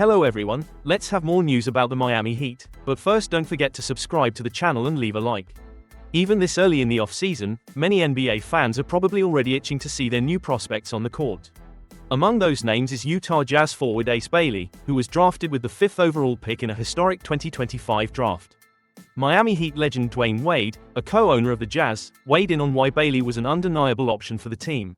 Hello everyone, let's have more news about the Miami Heat, but first don't forget to subscribe to the channel and leave a like. Even this early in the off-season, many NBA fans are probably already itching to see their new prospects on the court. Among those names is Utah Jazz forward Ace Bailey, who was drafted with the 5th overall pick in a historic 2025 draft. Miami Heat legend Dwayne Wade, a co-owner of the Jazz, weighed in on why Bailey was an undeniable option for the team.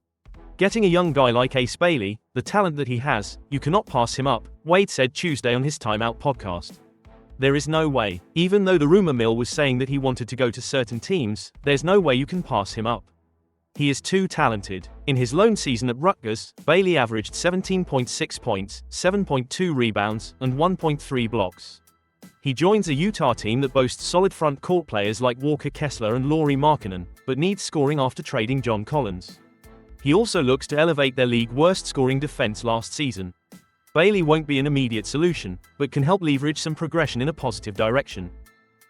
Getting a young guy like Ace Bailey, the talent that he has, you cannot pass him up, Wade said Tuesday on his Time Out podcast. There is no way, even though the rumor mill was saying that he wanted to go to certain teams, there's no way you can pass him up. He is too talented. In his lone season at Rutgers, Bailey averaged 17.6 points, 7.2 rebounds, and 1.3 blocks. He joins a Utah team that boasts solid front court players like Walker Kessler and Lauri Markkanen, but needs scoring after trading John Collins. He also looks to elevate their league worst scoring defense last season. Bailey won't be an immediate solution, but can help leverage some progression in a positive direction.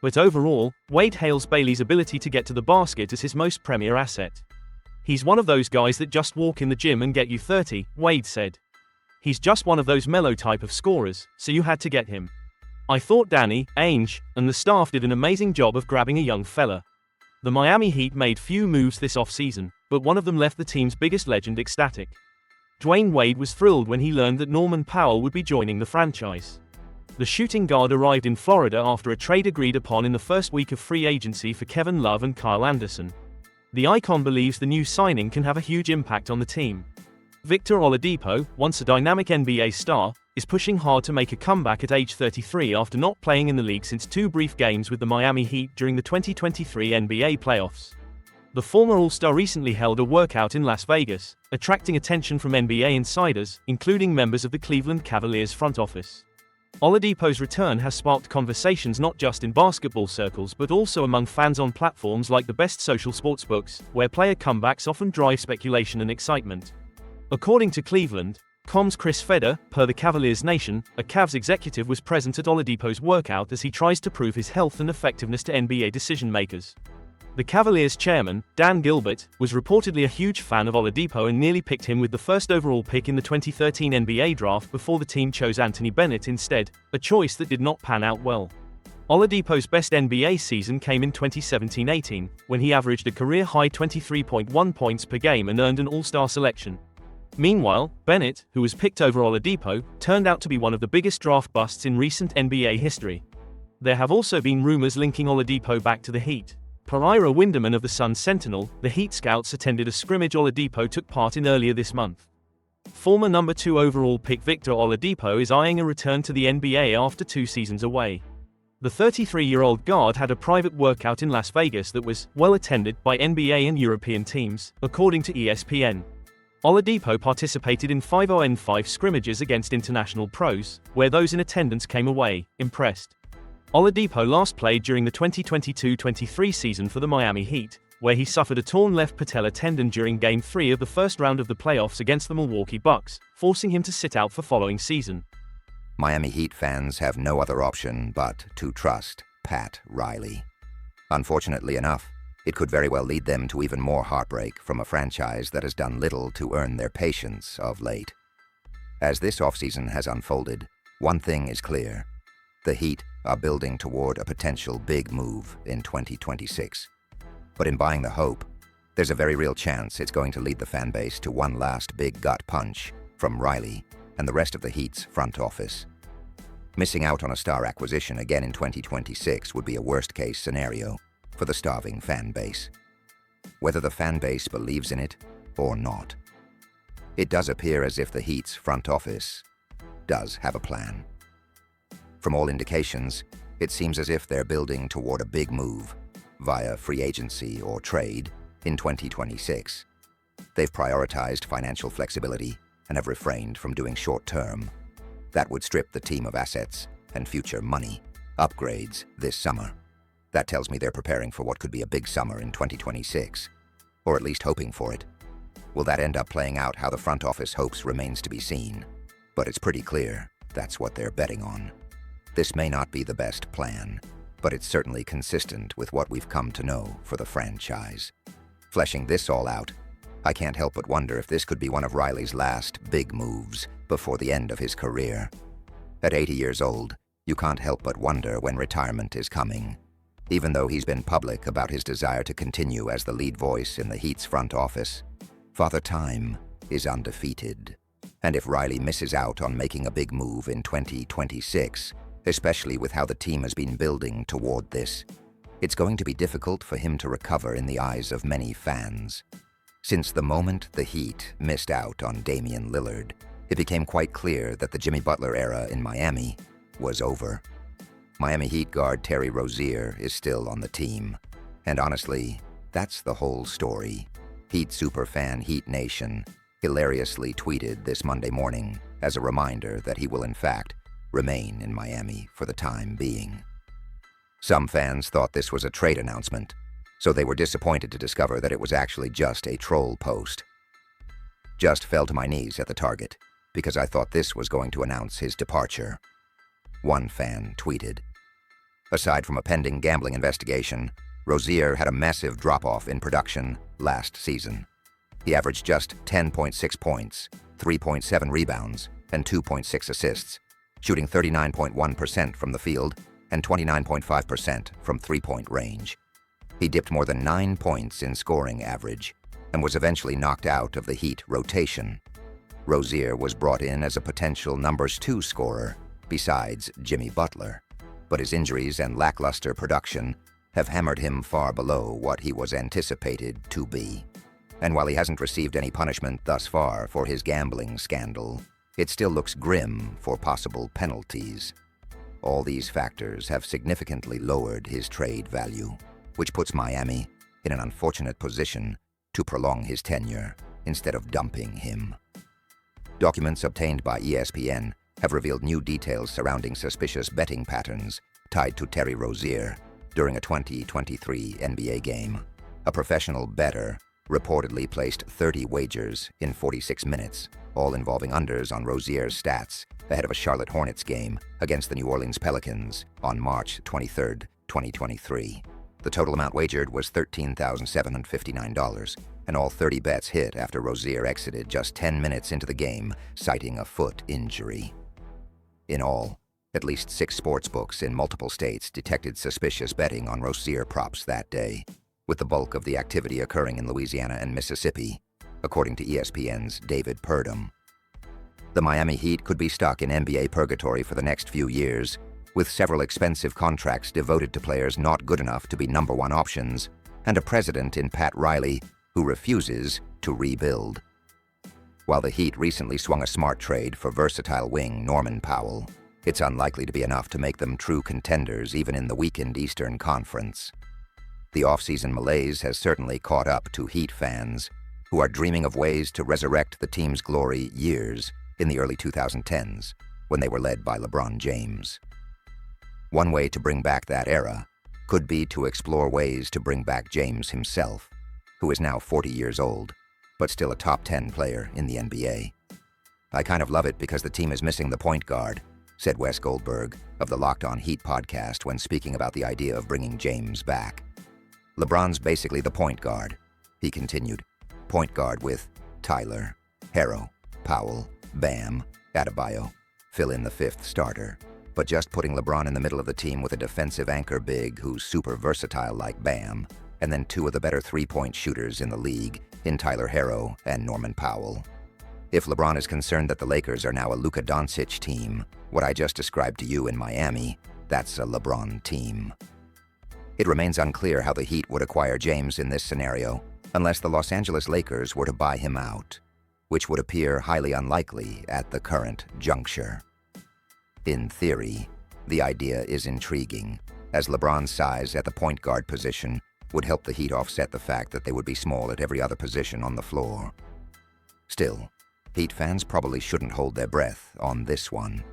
But overall, Wade hails Bailey's ability to get to the basket as his most premier asset. He's one of those guys that just walk in the gym and get you 30, Wade said. He's just one of those mellow type of scorers, so you had to get him. I thought Danny, Ainge, and the staff did an amazing job of grabbing a young fella. The Miami Heat made few moves this offseason, but one of them left the team's biggest legend ecstatic. Dwayne Wade was thrilled when he learned that Norman Powell would be joining the franchise. The shooting guard arrived in Florida after a trade agreed upon in the first week of free agency for Kevin Love and Kyle Anderson. The icon believes the new signing can have a huge impact on the team. Victor Oladipo, once a dynamic NBA star, is pushing hard to make a comeback at age 33 after not playing in the league since 2 brief games with the Miami Heat during the 2023 NBA playoffs. The former All-Star recently held a workout in Las Vegas, attracting attention from NBA insiders, including members of the Cleveland Cavaliers front office. Oladipo's return has sparked conversations not just in basketball circles but also among fans on platforms like the best social sportsbooks, where player comebacks often drive speculation and excitement. According to Cleveland.com's Chris Fedor, per the Cavaliers Nation, a Cavs executive was present at Oladipo's workout as he tries to prove his health and effectiveness to NBA decision-makers. The Cavaliers chairman, Dan Gilbert, was reportedly a huge fan of Oladipo and nearly picked him with the first overall pick in the 2013 NBA draft before the team chose Anthony Bennett instead, a choice that did not pan out well. Oladipo's best NBA season came in 2017-18, when he averaged a career-high 23.1 points per game and earned an All-Star selection. Meanwhile, Bennett, who was picked over Oladipo, turned out to be one of the biggest draft busts in recent NBA history. There have also been rumors linking Oladipo back to the Heat. Per Ira Winderman of the Sun-Sentinel, the Heat scouts attended a scrimmage Oladipo took part in earlier this month. Former number 2 overall pick Victor Oladipo is eyeing a return to the NBA after 2 seasons away. The 33-year-old guard had a private workout in Las Vegas that was well attended by NBA and European teams, according to ESPN. Oladipo participated in 5-on-5 scrimmages against international pros, where those in attendance came away impressed. Oladipo last played during the 2022-23 season for the Miami Heat, where he suffered a torn left patella tendon during Game 3 of the first round of the playoffs against the Milwaukee Bucks, forcing him to sit out for following season. Miami Heat fans have no other option but to trust Pat Riley. Unfortunately enough, it could very well lead them to even more heartbreak from a franchise that has done little to earn their patience of late. As this offseason has unfolded, one thing is clear. The Heat are building toward a potential big move in 2026. But in buying the hope, there's a very real chance it's going to lead the fan base to one last big gut punch from Riley and the rest of the Heat's front office. Missing out on a star acquisition again in 2026 would be a worst-case scenario for the starving fan base. Whether the fan base believes in it or not, it does appear as if the Heat's front office does have a plan. From all indications, it seems as if they're building toward a big move, via free agency or trade, in 2026. They've prioritized financial flexibility and have refrained from doing short-term. That would strip the team of assets and future money, upgrades this summer. That tells me they're preparing for what could be a big summer in 2026, or at least hoping for it. Will that end up playing out how the front office hopes remains to be seen, but it's pretty clear that's what they're betting on. This may not be the best plan, but it's certainly consistent with what we've come to know for the franchise. Fleshing this all out, I can't help but wonder if this could be one of Riley's last big moves before the end of his career. At 80 years old, you can't help but wonder when retirement is coming. Even though he's been public about his desire to continue as the lead voice in the Heat's front office, Father Time is undefeated. And if Riley misses out on making a big move in 2026, especially with how the team has been building toward this, it's going to be difficult for him to recover in the eyes of many fans. Since the moment the Heat missed out on Damian Lillard, it became quite clear that the Jimmy Butler era in Miami was over. Miami Heat guard Terry Rozier is still on the team. And honestly, that's the whole story. Heat superfan Heat Nation hilariously tweeted this Monday morning as a reminder that he will in fact remain in Miami for the time being. Some fans thought this was a trade announcement, so they were disappointed to discover that it was actually just a troll post. Just fell to my knees at the target, because I thought this was going to announce his departure. One fan tweeted, "Aside from a pending gambling investigation, Rozier had a massive drop-off in production last season. He averaged just 10.6 points, 3.7 rebounds, and 2.6 assists, shooting 39.1% from the field and 29.5% from three-point range. He dipped more than 9 points in scoring average and was eventually knocked out of the Heat rotation. Rozier was brought in as a potential numbers 2 scorer besides Jimmy Butler, but his injuries and lackluster production have hammered him far below what he was anticipated to be. And while he hasn't received any punishment thus far for his gambling scandal, it still looks grim for possible penalties. All these factors have significantly lowered his trade value, which puts Miami in an unfortunate position to prolong his tenure instead of dumping him." Documents obtained by ESPN have revealed new details surrounding suspicious betting patterns tied to Terry Rozier during a 2023 NBA game. A professional bettor reportedly placed 30 wagers in 46 minutes, all involving unders on Rozier's stats ahead of a Charlotte Hornets game against the New Orleans Pelicans on March 23, 2023. The total amount wagered was $13,759, and all 30 bets hit after Rozier exited just 10 minutes into the game, citing a foot injury. In all, at least 6 sportsbooks in multiple states detected suspicious betting on Rozier props that day, with the bulk of the activity occurring in Louisiana and Mississippi, according to ESPN's David Purdom. The Miami Heat could be stuck in NBA purgatory for the next few years, with several expensive contracts devoted to players not good enough to be number 1 options, and a president in Pat Riley who refuses to rebuild. While the Heat recently swung a smart trade for versatile wing Norman Powell, it's unlikely to be enough to make them true contenders even in the weakened Eastern Conference. The offseason malaise has certainly caught up to Heat fans, who are dreaming of ways to resurrect the team's glory years in the early 2010s, when they were led by LeBron James. One way to bring back that era could be to explore ways to bring back James himself, who is now 40 years old, but still a top 10 player in the NBA. "I kind of love it because the team is missing the point guard," said Wes Goldberg of the Locked On Heat podcast when speaking about the idea of bringing James back. "LeBron's basically the point guard," he continued. "Point guard with Tyler, Harrow, Powell, Bam, Adebayo. Fill in the 5th starter. But just putting LeBron in the middle of the team with a defensive anchor big who's super versatile like Bam, and then 2 of the better 3-point shooters in the league in Tyler Harrow and Norman Powell. If LeBron is concerned that the Lakers are now a Luka Doncic team, what I just described to you in Miami, that's a LeBron team." It remains unclear how the Heat would acquire James in this scenario, unless the Los Angeles Lakers were to buy him out, which would appear highly unlikely at the current juncture. In theory, the idea is intriguing, as LeBron's size at the point guard position would help the Heat offset the fact that they would be small at every other position on the floor. Still, Heat fans probably shouldn't hold their breath on this one.